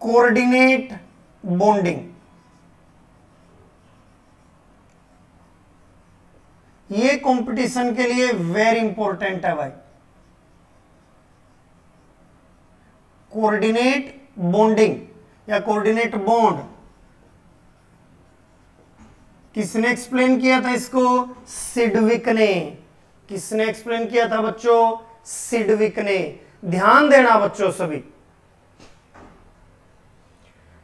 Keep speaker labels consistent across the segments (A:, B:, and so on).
A: Coordinate bonding, ये competition के लिए वेरी इंपॉर्टेंट है भाई। कोऑर्डिनेट बॉन्डिंग या कोऑर्डिनेट बॉन्ड, किसने एक्सप्लेन किया था इसको? सिडविक ने। किसने एक्सप्लेन किया था बच्चों? सिडविक ने। ध्यान देना बच्चों, सभी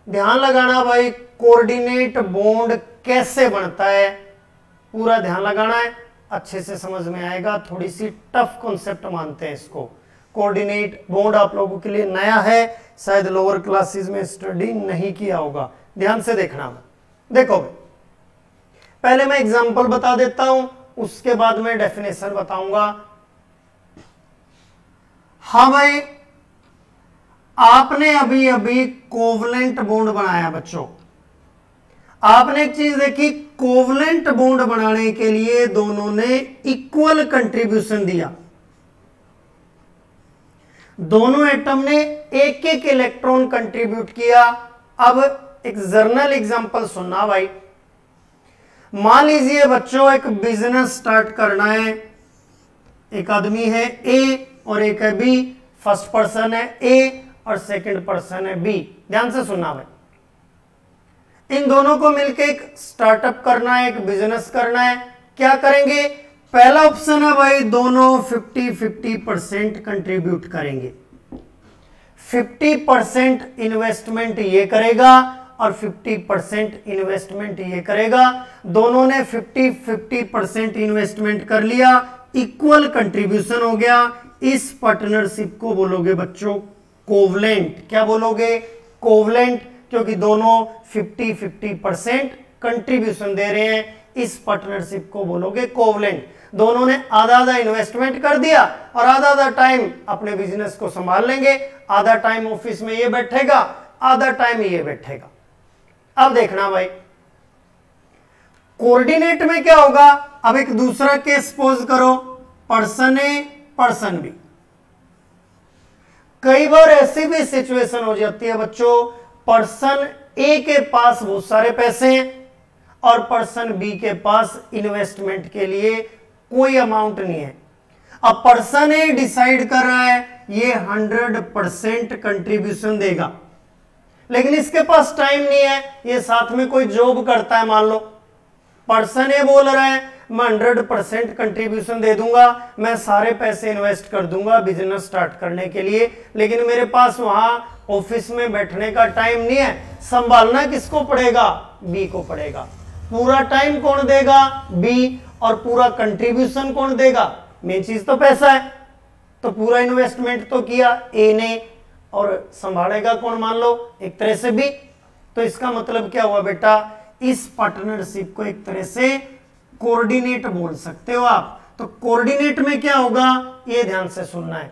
A: ध्यान लगाना भाई, कोऑर्डिनेट बॉन्ड कैसे बनता है पूरा ध्यान लगाना है, अच्छे से समझ में आएगा। थोड़ी सी टफ कॉन्सेप्ट मानते हैं इसको। कोऑर्डिनेट बॉन्ड आप लोगों के लिए नया है, शायद लोअर क्लासेस में स्टडी नहीं किया होगा। ध्यान से देखना। देखो भाई, पहले मैं एग्जांपल बता देता हूं, उसके बाद मैं डेफिनेशन बताऊंगा। हाँ भाई, आपने अभी अभी कोवलेंट बॉन्ड बनाया बच्चों। आपने एक चीज देखी, कोवलेंट बॉन्ड बनाने के लिए दोनों ने इक्वल कंट्रीब्यूशन दिया। दोनों एटम ने एक एक इलेक्ट्रॉन कंट्रीब्यूट किया। अब एक जर्नल एग्जांपल सुनना भाई। मान लीजिए बच्चों, एक बिजनेस स्टार्ट करना है। एक आदमी है ए और एक है बी। फर्स्ट पर्सन है ए और सेकंड पर्सन है बी। ध्यान से सुनना भाई। इन दोनों को मिलकर एक स्टार्टअप करना है, एक बिजनेस करना है। क्या करेंगे? पहला ऑप्शन है भाई, दोनों 50-50% कंट्रीब्यूट करेंगे। 50% इन्वेस्टमेंट ये करेगा और 50% इन्वेस्टमेंट ये करेगा। दोनों ने 50-50% इन्वेस्टमेंट कर लिया, इक्वल कंट्रीब्यूशन हो गया। इस पार्टनरशिप को बोलोगे बच्चों कोवलेंट। क्या बोलोगे? कोवलेंट, क्योंकि दोनों 50-50% कंट्रीब्यूशन दे रहे हैं। इस पार्टनरशिप को बोलोगे कोवलेंट। दोनों ने आधा आधा इन्वेस्टमेंट कर दिया और आधा आधा टाइम अपने बिजनेस को संभाल लेंगे। आधा टाइम ऑफिस में ये बैठेगा, आधा टाइम ये बैठेगा। अब देखना भाई, कोऑर्डिनेट में क्या होगा? अब एक दूसरा केस सपोज करो, पर्सन ए पर्सन बी। कई बार ऐसी भी सिचुएशन हो जाती है बच्चों, पर्सन ए के पास बहुत सारे पैसे हैं और पर्सन बी के पास इन्वेस्टमेंट के लिए कोई अमाउंट नहीं है। अब पर्सन ए डिसाइड कर रहा है ये 100% कंट्रीब्यूशन देगा, लेकिन इसके पास टाइम नहीं है। ये साथ में कोई जॉब करता है, मान लो। पर्सन ए बोल रहा है मैं 100% कंट्रीब्यूशन दे दूंगा, मैं सारे पैसे इन्वेस्ट कर दूंगा बिजनेस स्टार्ट करने के लिए, लेकिन मेरे पास वहां ऑफिस में बैठने का टाइम नहीं है। संभालना किसको पड़ेगा? बी को पड़ेगा। पूरा टाइम कौन देगा? बी। और पूरा कंट्रीब्यूशन कौन देगा? मेन चीज तो पैसा है। तो पूरा इन्वेस्टमेंट तो किया ए ने, और संभालेगा कौन? मान लो एक तरह से बी। तो इसका मतलब क्या हुआ बेटा? इस पार्टनरशिप को एक तरह से कोऑर्डिनेट बोल सकते हो आप। तो कोऑर्डिनेट में क्या होगा, ये ध्यान से सुनना है।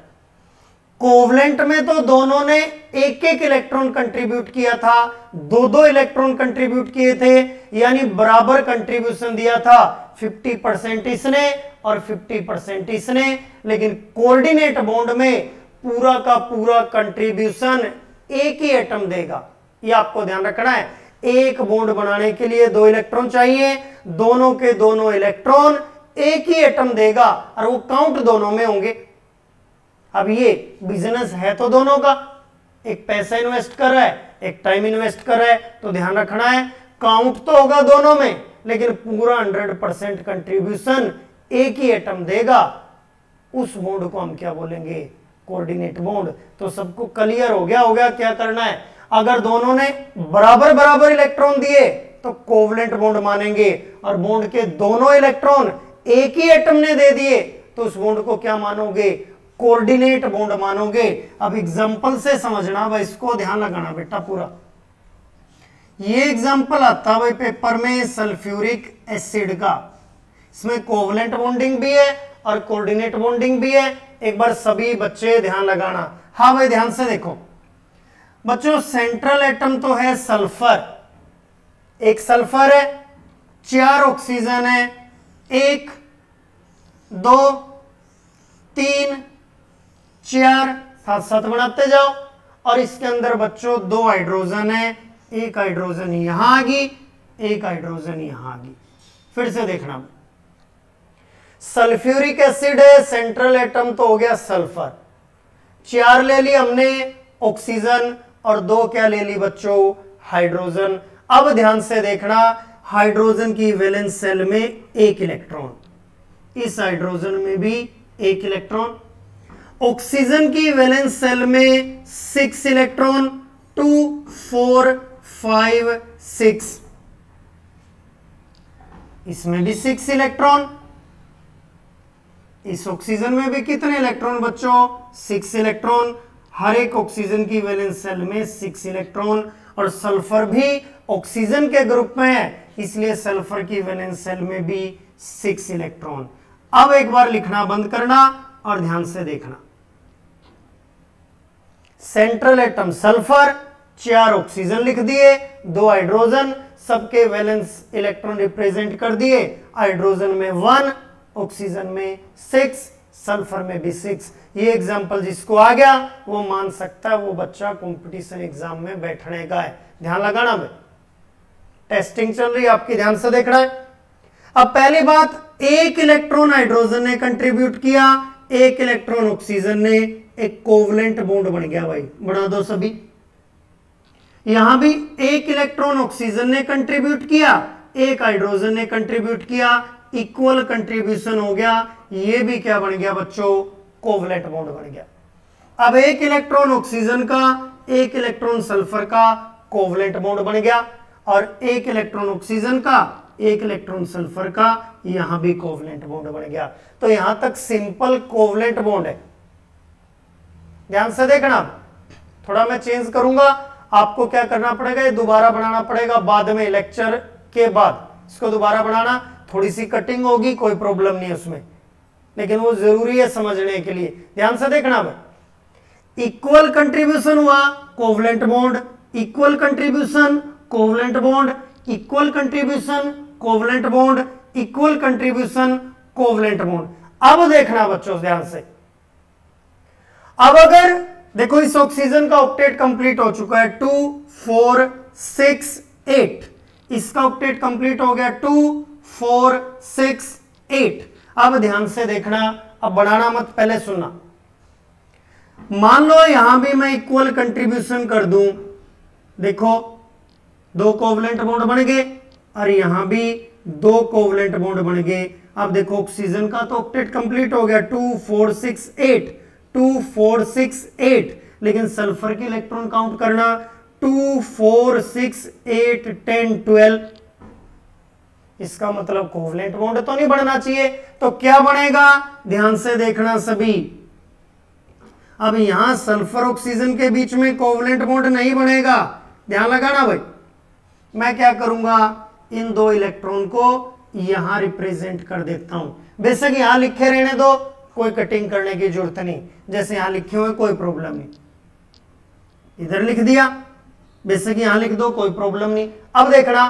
A: कोवलेंट में तो दोनों ने एक एक इलेक्ट्रॉन कंट्रीब्यूट किया था, दो दो इलेक्ट्रॉन कंट्रीब्यूट किए थे, यानी बराबर कंट्रीब्यूशन दिया था। 50% इसने और 50% इसने। लेकिन कोऑर्डिनेट बॉन्ड में पूरा का पूरा कंट्रीब्यूशन एक ही एटम देगा। ये आपको ध्यान रखना है। एक बॉन्ड बनाने के लिए दो इलेक्ट्रॉन चाहिए, दोनों के दोनों इलेक्ट्रॉन एक ही एटम देगा और वो काउंट दोनों में होंगे। अब ये बिजनेस है तो दोनों का, एक पैसा इन्वेस्ट कर रहा है, एक टाइम इन्वेस्ट कर रहा है। तो ध्यान रखना है, काउंट तो होगा दोनों में, लेकिन पूरा 100% कंट्रीब्यूशन एक ही एटम देगा। उस बॉन्ड को हम क्या बोलेंगे? Coordinate bond. तो सबको क्लियर हो गया क्या करना है? अगर दोनों ने बराबर बराबर इलेक्ट्रॉन दिए तो कोवलेंट बॉन्ड मानेंगे, और बॉन्ड के दोनों इलेक्ट्रॉन एक ही एटम ने दे दिए तो उस बॉन्ड को क्या मानोगे? कोऑर्डिनेट बॉन्ड मानोगे। अब एग्जांपल से समझना भाई, इसको ध्यान लगाना बेटा पूरा। ये एग्जांपल आता है भाई पेपर में सल्फ्यूरिक एसिड का। इसमें कोवलेंट बॉन्डिंग भी है और कोऑर्डिनेट बॉन्डिंग भी है। एक बार सभी बच्चे ध्यान लगाना। हाँ भाई, ध्यान से देखो बच्चों, सेंट्रल एटम तो है सल्फर। एक सल्फर है, 4 ऑक्सीजन है, 1 2 3 4, साथ साथ बनाते जाओ। और इसके अंदर बच्चों 2 हाइड्रोजन है, एक हाइड्रोजन यहां आ गई, एक हाइड्रोजन यहां आ गई। फिर से देखना, सल्फ्यूरिक एसिड है, सेंट्रल एटम तो हो गया सल्फर, 4 ले ली हमने ऑक्सीजन और 2 क्या ले ली बच्चों, हाइड्रोजन। अब ध्यान से देखना, हाइड्रोजन की वैलेंस शेल में 1 इलेक्ट्रॉन, इस हाइड्रोजन में भी 1 इलेक्ट्रॉन, ऑक्सीजन की वैलेंस शेल में 6 इलेक्ट्रॉन, 2 4 5 6, इसमें भी 6 इलेक्ट्रॉन, इस ऑक्सीजन में भी कितने इलेक्ट्रॉन बच्चों, 6 इलेक्ट्रॉन, हर एक ऑक्सीजन की वैलेंस शेल में 6 इलेक्ट्रॉन, और सल्फर भी ऑक्सीजन के ग्रुप में है, इसलिए सल्फर की वैलेंस शेल में भी 6 इलेक्ट्रॉन। अब एक बार लिखना बंद करना और ध्यान से देखना, सेंट्रल एटम सल्फर, 4 ऑक्सीजन लिख दिए, 2 हाइड्रोजन, सबके वैलेंस इलेक्ट्रॉन रिप्रेजेंट कर दिए, हाइड्रोजन में 1, ऑक्सीजन में 6, सल्फर में भी 6। ये एग्जांपल जिसको आ गया वो मान सकता है वो बच्चा कंपटीशन एग्जाम में बैठने का है। ध्यान लगाना भाई, टेस्टिंग चल रही है आपकी, ध्यान से देखना है। अब पहली बात, 1 इलेक्ट्रॉन हाइड्रोजन ने कंट्रीब्यूट किया, 1 इलेक्ट्रॉन ऑक्सीजन ने, एक कोवलेंट बॉन्ड बन गया भाई, बना दो सभी। यहां भी 1 इलेक्ट्रॉन ऑक्सीजन ने कंट्रीब्यूट किया, 1 हाइड्रोजन ने कंट्रीब्यूट किया, इक्वल कंट्रीब्यूशन हो गया, ये भी क्या बन गया बच्चों, कोवलेंट बॉन्ड बन गया। अब 1 इलेक्ट्रॉन ऑक्सीजन का, 1 इलेक्ट्रॉन सल्फर का कोवलेंट बॉन्ड बन गया, और 1 इलेक्ट्रॉन ऑक्सीजन का, 1 इलेक्ट्रॉन सल्फर का, यहां भी कोवलेंट बॉन्ड बन गया। तो यहां तक सिंपल कोवलेंट बॉन्ड है। ध्यान से देखना, थोड़ा मैं चेंज करूंगा, आपको क्या करना पड़ेगा, ये दोबारा बनाना पड़ेगा बाद में, लेक्चर के बाद इसको दोबारा बनाना, थोड़ी सी कटिंग होगी, कोई प्रॉब्लम नहीं है उसमें, लेकिन वो जरूरी है समझने के लिए। ध्यान से देखना भाई, इक्वल कंट्रीब्यूशन हुआ, covalent bond, equal contribution, covalent bond, equal contribution, covalent bond, equal contribution, covalent bond. अब देखना बच्चों ध्यान से, अब अगर देखो इस ऑक्सीजन का ऑक्टेट कंप्लीट हो चुका है, 2 4 6 8, इसका ऑक्टेट कंप्लीट हो गया 2 4 6 8। अब ध्यान से देखना, अब बढ़ाना मत, पहले सुनना। मान लो यहां भी मैं इक्वल कंट्रीब्यूशन कर दूं, देखो 2 कोवलेंट बॉन्ड बन गए, और यहां भी 2 कोवलेंट बॉन्ड बन गए। अब देखो ऑक्सीजन का तो ऑक्टेट कंप्लीट हो गया, 2 4 6 8, 2 4 6 8, लेकिन सल्फर के इलेक्ट्रॉन काउंट करना, 2 4 6 8 10 12, इसका मतलब कोवलेंट बॉन्ड तो नहीं बढ़ना चाहिए, तो क्या बनेगा, ध्यान से देखना सभी। अब यहां सल्फर ऑक्सीजन के बीच में कोवलेंट बॉन्ड नहीं बनेगा, ध्यान लगाना भाई। मैं क्या करूंगा, इन 2 इलेक्ट्रॉन को यहां रिप्रेजेंट कर देता हूं, बेशक यहां लिखे रहने दो, कोई कटिंग करने की जरूरत नहीं, जैसे यहां लिखे हुए कोई प्रॉब्लम नहीं, इधर लिख दिया, बेशक यहां लिख दो, कोई प्रॉब्लम नहीं। अब देखना,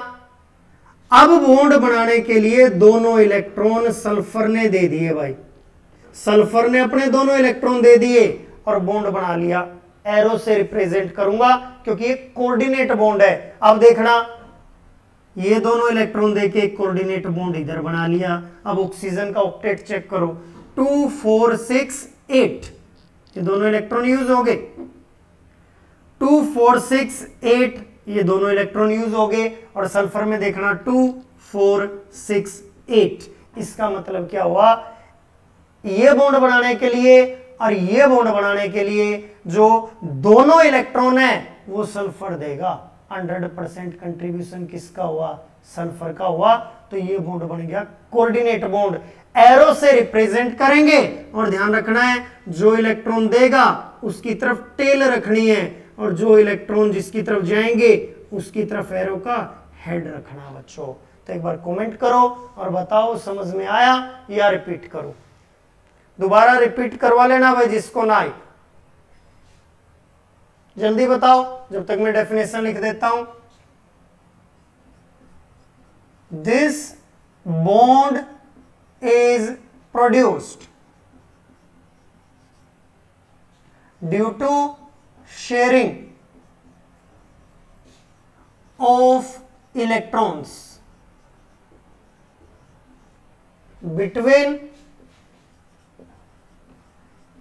A: अब बॉन्ड बनाने के लिए दोनों इलेक्ट्रॉन सल्फर ने दे दिए भाई, सल्फर ने अपने दोनों इलेक्ट्रॉन दे दिए और बॉन्ड बना लिया। एरो से रिप्रेजेंट करूंगा क्योंकि ये कोऑर्डिनेट बॉन्ड है। अब देखना, ये दोनों इलेक्ट्रॉन देके एक कोऑर्डिनेट बॉन्ड इधर बना लिया। अब ऑक्सीजन का ऑक्टेट चेक करो, 2 4 6 8, ये दोनों इलेक्ट्रॉन यूज हो गए, 2 4 6 8, ये दोनों इलेक्ट्रॉन यूज हो गए, और सल्फर में देखना 2 4 6 8। इसका मतलब क्या हुआ, ये बॉन्ड बनाने के लिए और ये बॉन्ड बनाने के लिए जो दोनों इलेक्ट्रॉन है वो सल्फर देगा। 100% कंट्रीब्यूशन किसका हुआ, सल्फर का हुआ, तो ये बॉन्ड बन गया कोऑर्डिनेट बॉन्ड। एरो से रिप्रेजेंट करेंगे, और ध्यान रखना है जो इलेक्ट्रॉन देगा उसकी तरफ टेल रखनी है, और जो इलेक्ट्रॉन जिसकी तरफ जाएंगे उसकी तरफ एरो का हेड रखना बच्चों। तो एक बार कमेंट करो और बताओ समझ में आया या रिपीट करो, दोबारा रिपीट करवा लेना भाई जिसको ना आए, जल्दी बताओ जब तक मैं डेफिनेशन लिख देता हूं। This bond is produced due to sharing of electrons between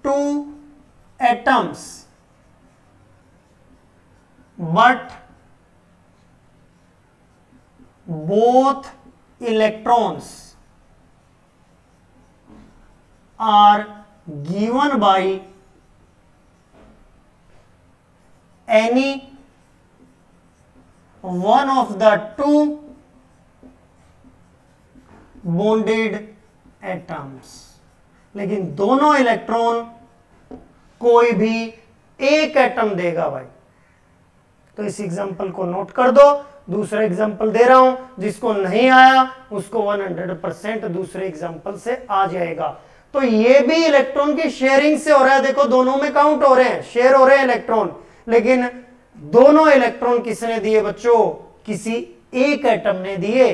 A: two atoms but both electrons are given by any one of the two bonded atoms। लेकिन दोनों इलेक्ट्रॉन कोई भी एक एटम देगा भाई। तो इस एग्जांपल को नोट कर दो। दूसरा एग्जांपल दे रहा हूं, जिसको नहीं आया उसको 100% दूसरे एग्जांपल से आ जाएगा। तो ये भी इलेक्ट्रॉन की शेयरिंग से हो रहा है। देखो दोनों में काउंट हो रहे हैं, शेयर हो रहे हैं इलेक्ट्रॉन, लेकिन दोनों इलेक्ट्रॉन किसने दिए बच्चों? किसी एक एटम ने दिए।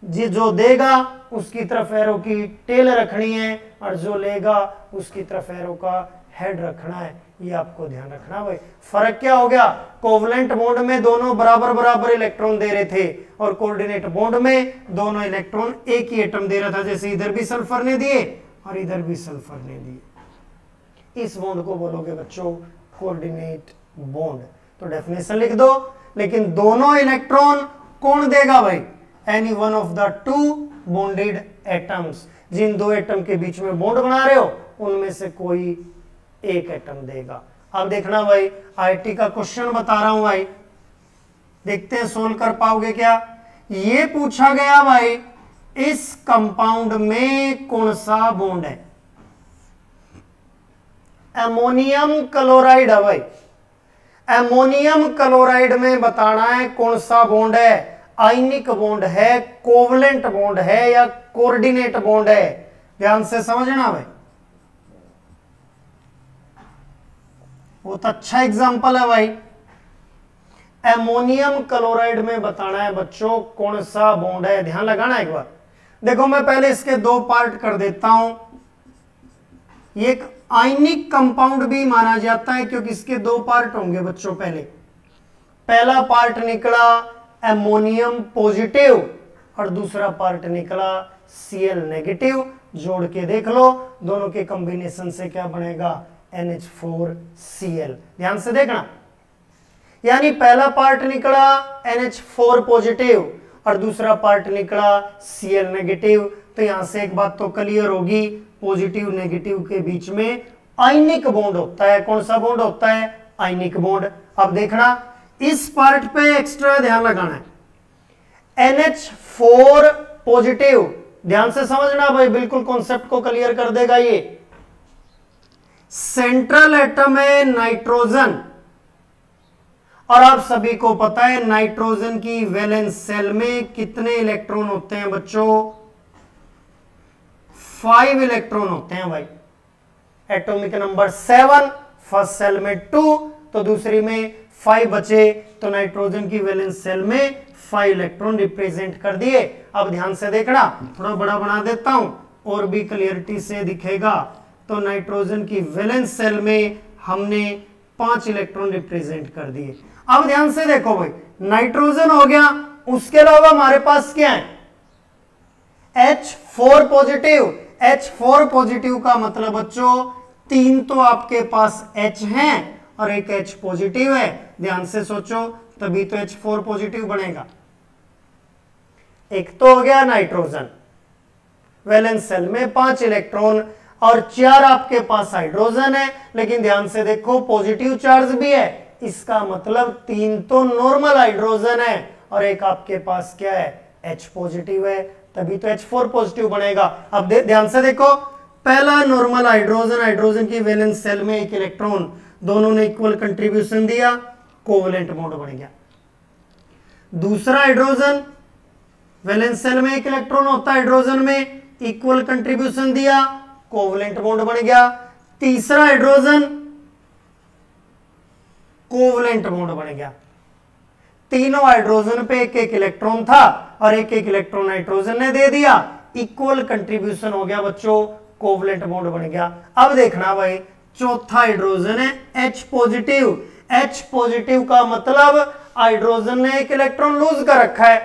A: जो देगा उसकी तरफ एरो की टेल रखनी है और जो लेगा उसकी तरफ एरो का हेड रखना है। ये आपको ध्यान रखना भाई। फर्क क्या हो गया? कोवलेंट बॉन्ड में दोनों बराबर बराबर इलेक्ट्रॉन दे रहे थे और कोऑर्डिनेट बॉन्ड में दोनों इलेक्ट्रॉन एक ही एटम दे रहा था। जैसे इधर भी सल्फर ने दिए और इधर भी सल्फर ने दिए। इस बॉन्ड को बोलोगे बच्चों कोऑर्डिनेट बॉन्ड। तो डेफिनेशन लिख दो। लेकिन दोनों इलेक्ट्रॉन कौन देगा भाई? Any one of the two bonded atoms. जिन दो एटम के बीच में बॉन्ड बना रहे हो उनमें से कोई एक एटम देगा। अब देखना भाई, आईटी का क्वेश्चन बता रहा हूं भाई, देखते हैं सोल्व कर पाओगे क्या। ये पूछा गया भाई इस कंपाउंड में कौन सा बॉन्ड है? एमोनियम क्लोराइड है भाई। एमोनियम क्लोराइड में बताना है कौन सा बॉन्ड है। आयनिक बॉन्ड है, कोवलेंट बॉन्ड है या कोऑर्डिनेट बॉन्ड है? ध्यान से समझना भाई, बहुत अच्छा एग्जांपल है भाई। एमोनियम क्लोराइड में बताना है बच्चों कौन सा बॉन्ड है। ध्यान लगाना एक बार। देखो मैं पहले इसके दो पार्ट कर देता हूं। ये एक आयनिक कंपाउंड भी माना जाता है क्योंकि इसके दो पार्ट होंगे बच्चों। पहला पार्ट निकला एमोनियम पॉजिटिव और दूसरा पार्ट निकला Cl नेगेटिव। जोड़ के देख लो, दोनों के कॉम्बिनेशन से क्या बनेगा? NH4Cl। ध्यान से देखना, यानी पहला पार्ट निकला NH4 पॉजिटिव और दूसरा पार्ट निकला Cl नेगेटिव। तो यहां से एक बात तो क्लियर होगी, पॉजिटिव नेगेटिव के बीच में आयनिक बॉन्ड होता है। कौन सा बॉन्ड होता है? Ionic bond. अब देखना इस पार्ट पे एक्स्ट्रा ध्यान लगाना है। NH4 पॉजिटिव, ध्यान से समझना भाई, बिल्कुल कॉन्सेप्ट को क्लियर कर देगा ये। सेंट्रल एटम है नाइट्रोजन और आप सभी को पता है नाइट्रोजन की वैलेंस सेल में कितने इलेक्ट्रॉन होते हैं बच्चों? 5 इलेक्ट्रॉन होते हैं भाई। एटॉमिक नंबर 7, फर्स्ट सेल में 2 तो दूसरी में 5 बचे। तो नाइट्रोजन की वैलेंस सेल में 5 इलेक्ट्रॉन रिप्रेजेंट कर दिए। अब ध्यान से देखना, थोड़ा बड़ा बना देता हूं और भी क्लियरिटी से दिखेगा। तो नाइट्रोजन की वैलेंस सेल में हमने 5 इलेक्ट्रॉन रिप्रेजेंट कर दिए। अब ध्यान से देखो भाई, नाइट्रोजन हो गया, उसके अलावा हमारे पास क्या है? H4 positive. H4 पॉजिटिव का मतलब बच्चों 3 तो आपके पास H हैं और एक H पॉजिटिव है। ध्यान से सोचो, तभी तो H4 पॉजिटिव बनेगा। एक तो हो गया नाइट्रोजन, वैलेंस सेल में 5 इलेक्ट्रॉन और 4 आपके पास हाइड्रोजन है। लेकिन ध्यान से देखो पॉजिटिव चार्ज भी है, इसका मतलब 3 तो नॉर्मल हाइड्रोजन है और एक आपके पास क्या है? H पॉजिटिव है, तभी तो H4 पॉजिटिव बनेगा। अब ध्यान से देखो, पहला नॉर्मल हाइड्रोजन, हाइड्रोजन की वैलेंस सेल में 1 इलेक्ट्रॉन, दोनों ने इक्वल कंट्रीब्यूशन दिया, कोवलेंट बॉन्ड बन गया। दूसरा हाइड्रोजन, वैलेंस सेल में 1 इलेक्ट्रॉन होता है हाइड्रोजन में, इक्वल कंट्रीब्यूशन दिया, कोवलेंट बॉन्ड बन गया। तीसरा हाइड्रोजन, कोवलेंट बॉन्ड बन गया। तीनों हाइड्रोजन पे 1-1 इलेक्ट्रॉन था और 1-1 इलेक्ट्रॉन नाइट्रोजन ने दे दिया, इक्वल कंट्रीब्यूशन हो गया बच्चों, कोवलेंट बॉन्ड बन गया। अब देखना भाई, चौथा हाइड्रोजन है H पॉजिटिव। H पॉजिटिव का मतलब हाइड्रोजन ने एक इलेक्ट्रॉन लूज कर रखा है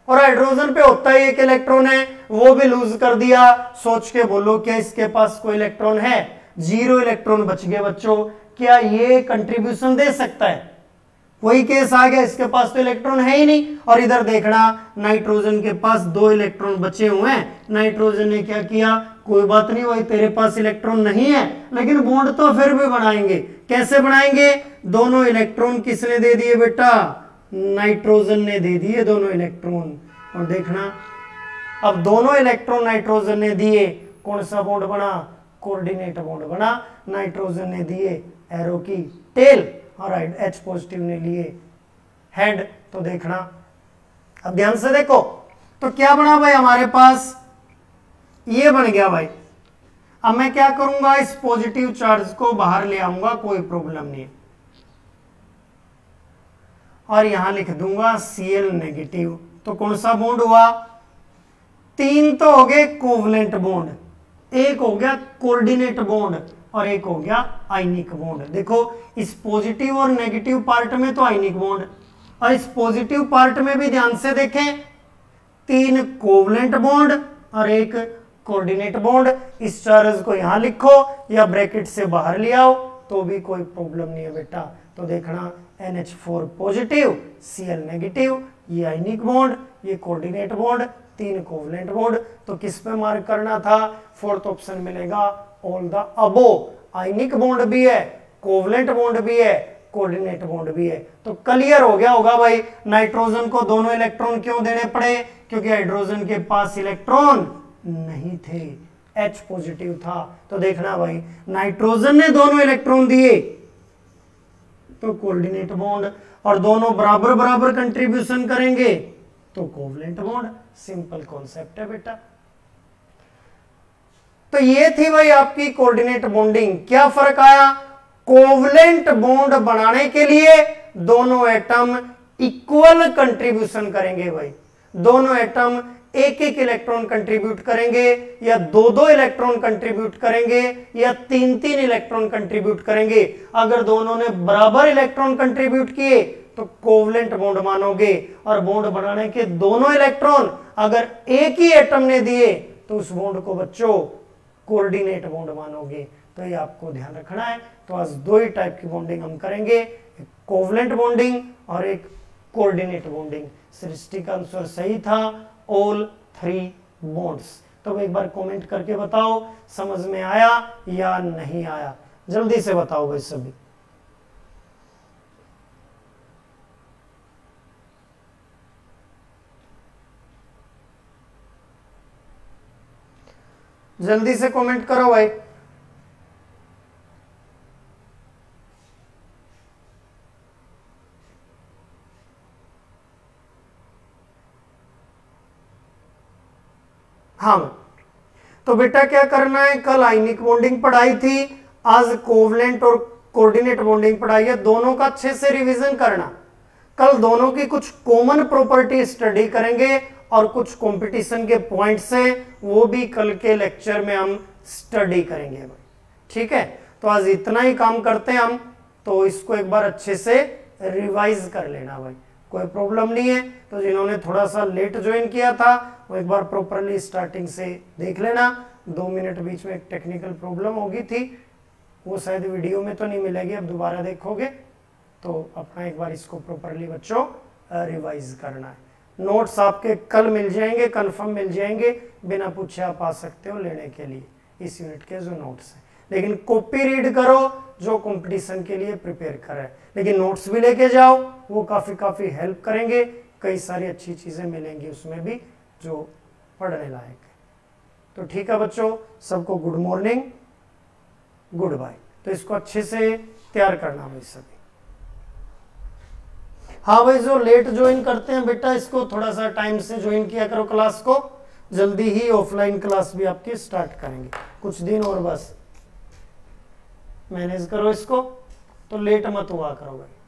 A: और हाइड्रोजन पे होता ही एक इलेक्ट्रॉन है, वो भी लूज कर दिया। सोच के बोलो क्या इसके पास कोई इलेक्ट्रॉन है? 0 इलेक्ट्रॉन बच गए बच्चों। क्या ये कंट्रीब्यूशन दे सकता है? वही केस आ गया, इसके पास तो इलेक्ट्रॉन है ही नहीं। और इधर देखना, नाइट्रोजन के पास 2 इलेक्ट्रॉन बचे हुए हैं। नाइट्रोजन ने क्या किया? कोई बात नहीं भाई, तेरे पास इलेक्ट्रॉन नहीं है लेकिन बॉन्ड तो फिर भी बनाएंगे। कैसे बनाएंगे? दोनों इलेक्ट्रॉन किसने दे दिए बेटा? नाइट्रोजन ने दे दिए दोनों इलेक्ट्रॉन। और देखना, अब दोनों इलेक्ट्रॉन नाइट्रोजन ने दिए, कौन सा बॉन्ड बना? कोऑर्डिनेट बॉन्ड बना। नाइट्रोजन ने दिए एरो की टेल और H पॉजिटिव ने लिए हेड। तो देखना, अब ध्यान से देखो, तो क्या बना भाई हमारे पास? ये बन गया भाई। अब मैं क्या करूंगा? इस पॉजिटिव चार्ज को बाहर ले आऊंगा, कोई प्रॉब्लम नहीं है, और यहां लिख दूंगा Cl नेगेटिव। तो कौन सा बॉन्ड हुआ? 3 तो हो गए कोवलेंट बॉन्ड, एक हो गया कोऑर्डिनेट बॉन्ड और एक हो गया आयनिक बॉन्ड। देखो, इस पॉजिटिव और नेगेटिव पार्ट में तो आयनिक बॉन्ड, और इस पॉजिटिव पार्ट में भी ध्यान से देखें 3 कोवलेंट बॉन्ड और एक कोऑर्डिनेट बॉन्ड। इस चार्ज को यहां लिखो या ब्रैकेट से बाहर ले आओ तो भी कोई प्रॉब्लम नहीं है बेटा। तो देखना, NH4 पॉजिटिव, Cl नेगेटिव, ये आयनिक बॉन्ड, ये कोऑर्डिनेट बॉन्ड, 3 कोवलेंट बॉन्ड। तो किस पे मार्क करना था? 4th ऑप्शन मिलेगा, all the above. Ionic bond भी है, कोवलेंट बॉन्ड भी है, कोऑर्डिनेट बॉन्ड भी है। तो क्लियर हो गया होगा भाई, नाइट्रोजन को दोनों इलेक्ट्रॉन क्यों देने पड़े? क्योंकि हाइड्रोजन के पास इलेक्ट्रॉन नहीं थे, H पॉजिटिव था। तो देखना भाई, नाइट्रोजन ने दोनों इलेक्ट्रॉन दिए तो कोऑर्डिनेट बॉन्ड, और दोनों बराबर बराबर कंट्रीब्यूशन करेंगे तो कोवलेंट बॉन्ड। सिंपल कॉन्सेप्ट है बेटा। तो ये थी भाई आपकी कोऑर्डिनेट बॉन्डिंग। क्या फर्क आया? कोवलेंट बॉन्ड बनाने के लिए दोनों एटम इक्वल कंट्रीब्यूशन करेंगे भाई। दोनों एटम एक एक इलेक्ट्रॉन कंट्रीब्यूट करेंगे, या 2-2 इलेक्ट्रॉन कंट्रीब्यूट करेंगे, या 3-3 इलेक्ट्रॉन कंट्रीब्यूट करेंगे। अगर दोनों ने बराबर इलेक्ट्रॉन कंट्रीब्यूट किए तो कोवलेंट बॉन्ड मानोगे, और बॉन्ड बनाने के दोनों इलेक्ट्रॉन अगर एक ही एटम ने दिए तो उस बॉन्ड को बच्चों कोऑर्डिनेट बॉन्ड मानोगे। तो ये आपको ध्यान रखना है। तो आज 2 ही टाइप की बॉन्डिंग हम करेंगे, एक कोवलेंट बॉन्डिंग और एक कोऑर्डिनेट बॉन्डिंग। सृष्टि का आंसर सही था, ऑल 3 बॉन्ड्स। तो एक बार कमेंट करके बताओ समझ में आया या नहीं आया, जल्दी से बताओ भाई सभी। जल्दी से कमेंट करो भाई। हाँ, तो बेटा क्या करना है? कल आयनिक बॉन्डिंग पढ़ाई थी, आज कोवलेंट और कोऑर्डिनेट बॉन्डिंग पढ़ाई है। दोनों का अच्छे से रिवीजन करना। कल दोनों की कुछ कॉमन प्रॉपर्टी स्टडी करेंगे और कुछ कंपटीशन के पॉइंट्स हैं, वो भी कल के लेक्चर में हम स्टडी करेंगे भाई। ठीक है, तो आज इतना ही काम करते हैं हम। तो इसको एक बार अच्छे से रिवाइज कर लेना भाई, कोई प्रॉब्लम नहीं है। तो जिन्होंने थोड़ा सा लेट ज्वाइन किया था वो एक बार प्रॉपरली स्टार्टिंग से देख लेना। 2 मिनट बीच में एक टेक्निकल प्रॉब्लम होगी थी, वो शायद वीडियो में तो नहीं मिलेगी, अब दोबारा देखोगे तो अपना एक बार इसको प्रॉपरली बच्चों रिवाइज करना है। नोट्स आपके कल मिल जाएंगे, कंफर्म मिल जाएंगे, बिना पूछे आप आ सकते हो लेने के लिए इस यूनिट के जो नोट्स हैं। लेकिन कॉपी रीड करो जो कंपटीशन के लिए प्रिपेयर कर रहे हैं, लेकिन नोट्स भी लेके जाओ, वो काफ़ी हेल्प करेंगे। कई सारी अच्छी चीज़ें मिलेंगी उसमें भी जो पढ़ने लायक है। तो ठीक है बच्चों, सबको गुड मॉर्निंग, गुड बाय। तो इसको अच्छे से तैयार करना भाई सभी। हाँ भाई, जो लेट ज्वाइन करते हैं बेटा इसको थोड़ा सा टाइम से ज्वाइन किया करो क्लास को। जल्दी ही ऑफलाइन क्लास भी आपकी स्टार्ट करेंगे, कुछ दिन और बस मैनेज करो इसको, तो लेट मत हुआ करो भाई।